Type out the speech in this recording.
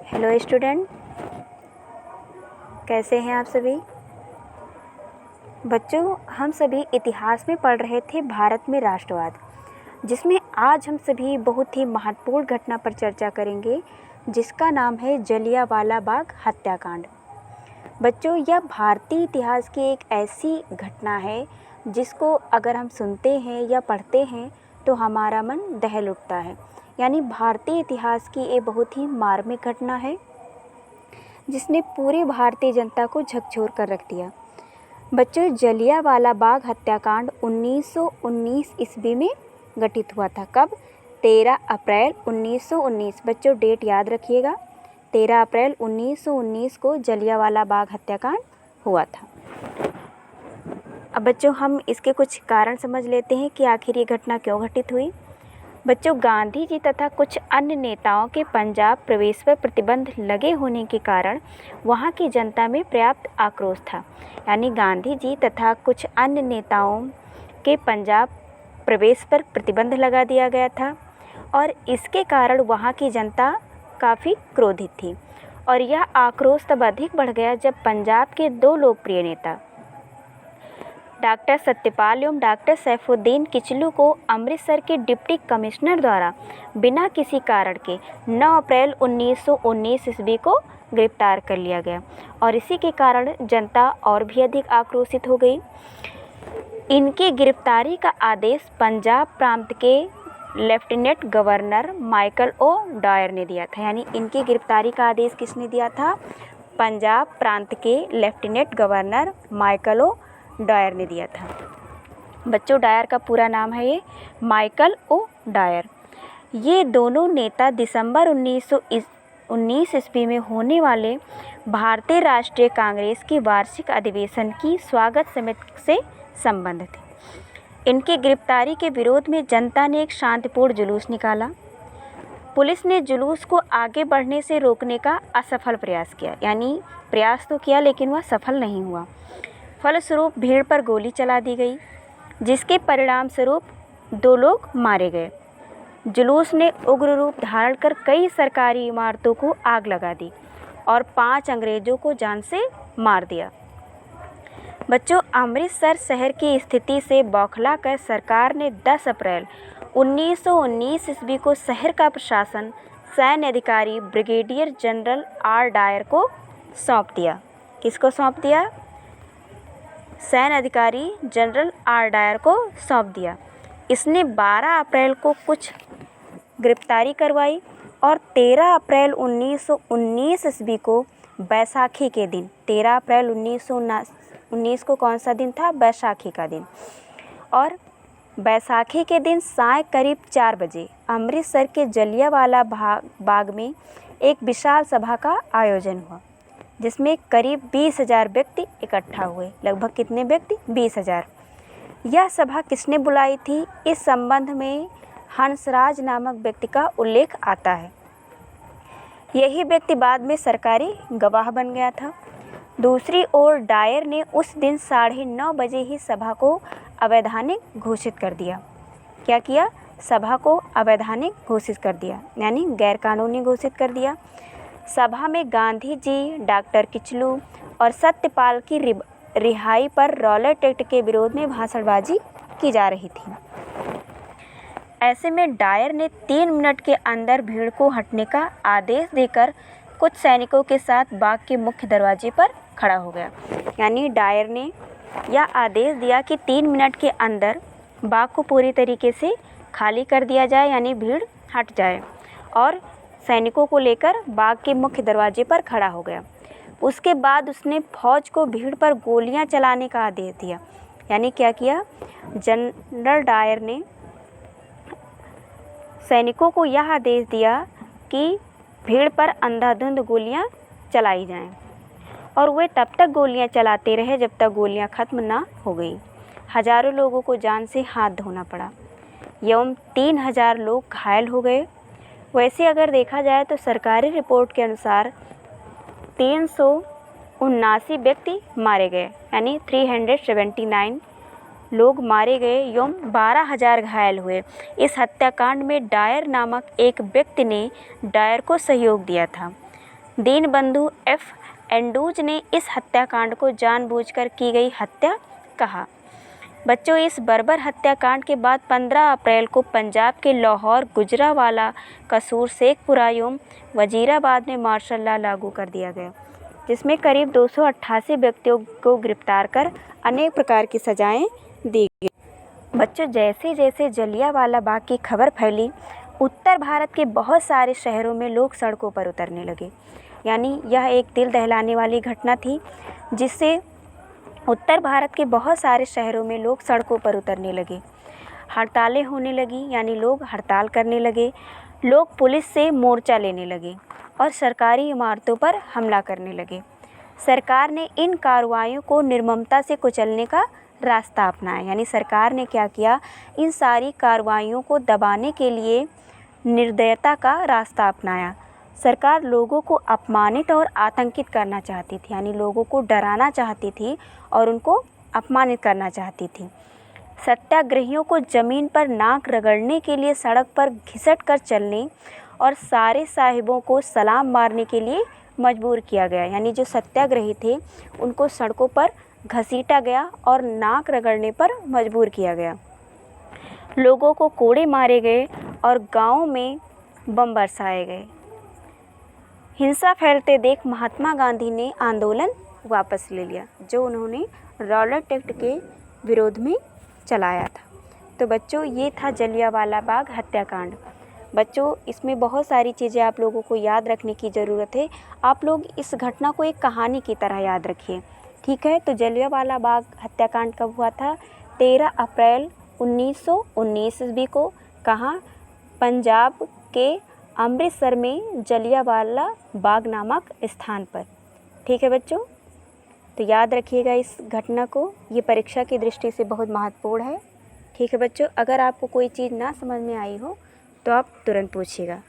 Hello student, कैसे हैं आप सभी। बच्चों, हम सभी इतिहास में पढ़ रहे थे भारत में राष्ट्रवाद, जिसमें आज हम सभी बहुत ही महत्वपूर्ण घटना पर चर्चा करेंगे, जिसका नाम है जलियांवाला बाग हत्याकांड। बच्चों, यह भारतीय इतिहास की एक ऐसी घटना है जिसको अगर हम सुनते हैं या पढ़ते हैं तो हमारा मन दहल उठता है। यानी भारतीय इतिहास की ये बहुत ही मार्मिक घटना है जिसने पूरी भारतीय जनता को झकझोर कर रख दिया। बच्चों, जलियांवाला बाग हत्याकांड 1919 ईस्वी में घटित हुआ था। कब? 13 अप्रैल 1919। बच्चों, डेट याद रखिएगा, 13 अप्रैल 1919 को जलियांवाला बाग हत्याकांड हुआ था। अब बच्चों, हम इसके कुछ कारण समझ लेते हैं कि आखिर ये घटना क्यों घटित हुई। बच्चों, गांधी जी तथा कुछ अन्य नेताओं के पंजाब प्रवेश पर प्रतिबंध लगे होने के कारण वहां की जनता में पर्याप्त आक्रोश था। यानी गांधी जी तथा कुछ अन्य नेताओं के पंजाब प्रवेश पर प्रतिबंध लगा दिया गया था और इसके कारण वहां की जनता काफ़ी क्रोधित थी। और यह आक्रोश तब अधिक बढ़ गया जब पंजाब के दो लोकप्रिय नेता डॉक्टर सत्यपाल एवं डॉक्टर सैफुद्दीन किचलू को अमृतसर के डिप्टी कमिश्नर द्वारा बिना किसी कारण के 9 अप्रैल 1919 ईस्वी को गिरफ्तार कर लिया गया और इसी के कारण जनता और भी अधिक आक्रोशित हो गई। इनकी गिरफ्तारी का आदेश पंजाब प्रांत के lieutenant governor Michael O'Dwyer ने दिया था। यानी इनकी गिरफ्तारी का आदेश किसने दिया था? पंजाब प्रांत के lieutenant governor Michael O'Dwyer ने दिया था। बच्चों, डायर का पूरा नाम है ये माइकल ओ डायर। ये दोनों नेता दिसंबर 1919 ईस्वी में होने वाले भारतीय राष्ट्रीय कांग्रेस की वार्षिक अधिवेशन की स्वागत समिति से संबंध थे। इनकी गिरफ्तारी के विरोध में जनता ने एक शांतिपूर्ण जुलूस निकाला। पुलिस ने जुलूस को आगे बढ़ने से रोकने का असफल प्रयास किया। यानी प्रयास तो किया लेकिन वह सफल नहीं हुआ। फलस्वरूप भीड़ पर गोली चला दी गई, जिसके परिणाम स्वरूप 2 लोग मारे गए। जुलूस ने उग्र रूप धारण कर कई सरकारी इमारतों को आग लगा दी और 5 अंग्रेजों को जान से मार दिया। बच्चों, अमृतसर शहर की स्थिति से बौखला कर सरकार ने 10 अप्रैल 1919 ईस्वी को शहर का प्रशासन सैन्य अधिकारी ब्रिगेडियर जनरल आर डायर को सौंप दिया। किसको सौंप दिया? सैन्य अधिकारी जनरल आर डायर को सौंप दिया। इसने 12 अप्रैल को कुछ गिरफ्तारी करवाई और 13 अप्रैल 1919 ईस्वी को बैसाखी के दिन, 13 अप्रैल 1919 को कौन सा दिन था? बैसाखी का दिन। और बैसाखी के दिन साय करीब 4 बजे अमृतसर के जलियांवाला बाग में एक विशाल सभा का आयोजन हुआ, जिसमें करीब 20,000 व्यक्ति इकट्ठा हुए। लगभग कितने व्यक्ति? 20,000। यह सभा किसने बुलाई थी? इस संबंध में हंसराज नामक व्यक्ति का उल्लेख आता है। यही व्यक्ति बाद में सरकारी गवाह बन गया था। दूसरी ओर डायर ने उस दिन 9:30 बजे ही सभा को अवैधानिक घोषित कर दिया। क्या किया? सभा को अवैधानिक घोषित कर दिया, यानी गैरकानूनी घोषित कर दिया। सभा में गांधी जी, डॉक्टर किचलू और सत्यपाल की रिहाई पर रॉलेट एक्ट के विरोध में भाषणबाजी की जा रही थी। ऐसे में डायर ने 3 मिनट के अंदर भीड़ को हटने का आदेश देकर कुछ सैनिकों के साथ बाग के मुख्य दरवाजे पर खड़ा हो गया। यानी डायर ने यह आदेश दिया कि 3 मिनट के अंदर बाग को पूरी तरीके से खाली कर दिया जाए, यानी भीड़ हट जाए, और सैनिकों को लेकर बाग के मुख्य दरवाजे पर खड़ा हो गया। उसके बाद उसने फौज को भीड़ पर गोलियां चलाने का आदेश दिया। यानी क्या किया? जनरल डायर ने सैनिकों को यह आदेश दिया कि भीड़ पर अंधाधुंध गोलियां चलाई जाएं, और वे तब तक गोलियां चलाते रहे जब तक गोलियां खत्म ना हो गई। हजारों लोगों को जान से हाथ धोना पड़ा एवं 3,000 लोग घायल हो गए। वैसे अगर देखा जाए तो सरकारी रिपोर्ट के अनुसार 379 व्यक्ति मारे गए, यानी 379 लोग मारे गए एवं 12,000 घायल हुए। इस हत्याकांड में डायर नामक एक व्यक्ति ने डायर को सहयोग दिया था। दीनबंधु एफ एंड्रूज ने इस हत्याकांड को जानबूझकर की गई हत्या कहा। बच्चों, इस बर्बर हत्याकांड के बाद 15 अप्रैल को पंजाब के लाहौर, गुजरांवाला, कसूर, शेखपुरा एवं वजीराबाद में मार्शल लॉ लागू कर दिया गया, जिसमें करीब 288 व्यक्तियों को गिरफ्तार कर अनेक प्रकार की सजाएं दी गई। बच्चों, जैसे जैसे जलियांवाला बाग की खबर फैली, उत्तर भारत के बहुत सारे शहरों में लोग सड़कों पर उतरने लगे। यानी यह एक दिल दहलाने वाली घटना थी, जिससे उत्तर भारत के बहुत सारे शहरों में लोग सड़कों पर उतरने लगे। हड़तालें होने लगी, यानी लोग हड़ताल करने लगे। लोग पुलिस से मोर्चा लेने लगे और सरकारी इमारतों पर हमला करने लगे। सरकार ने इन कार्रवाइयों को निर्ममता से कुचलने का रास्ता अपनाया। यानी सरकार ने क्या किया, इन सारी कार्रवाइयों को दबाने के लिए निर्दयता का रास्ता अपनाया। सरकार लोगों को अपमानित और आतंकित करना चाहती थी, यानी लोगों को डराना चाहती थी और उनको अपमानित करना चाहती थी। सत्याग्रहियों को ज़मीन पर नाक रगड़ने के लिए सड़क पर घिसट कर चलने और सारे साहिबों को सलाम मारने के लिए मजबूर किया गया। यानी जो सत्याग्रही थे उनको सड़कों पर घसीटा गया और नाक रगड़ने पर मजबूर किया गया। लोगों को कोड़े मारे गए और गाँवों में बम बरसाए गए। हिंसा फैलते देख महात्मा गांधी ने आंदोलन वापस ले लिया, जो उन्होंने रॉलेट एक्ट के विरोध में चलाया था। तो बच्चों, ये था जलियांवाला बाग हत्याकांड। बच्चों, इसमें बहुत सारी चीज़ें आप लोगों को याद रखने की ज़रूरत है। आप लोग इस घटना को एक कहानी की तरह याद रखिए, ठीक है। तो जलियांवाला बाग हत्याकांड कब हुआ था? 13 अप्रैल 1919 ईस्वी को। कहाँ? पंजाब के अमृतसर में जलियांवाला बाग नामक स्थान पर, ठीक है बच्चों। तो याद रखिएगा इस घटना को, ये परीक्षा की दृष्टि से बहुत महत्वपूर्ण है, ठीक है बच्चों। अगर आपको कोई चीज़ ना समझ में आई हो तो आप तुरंत पूछिएगा।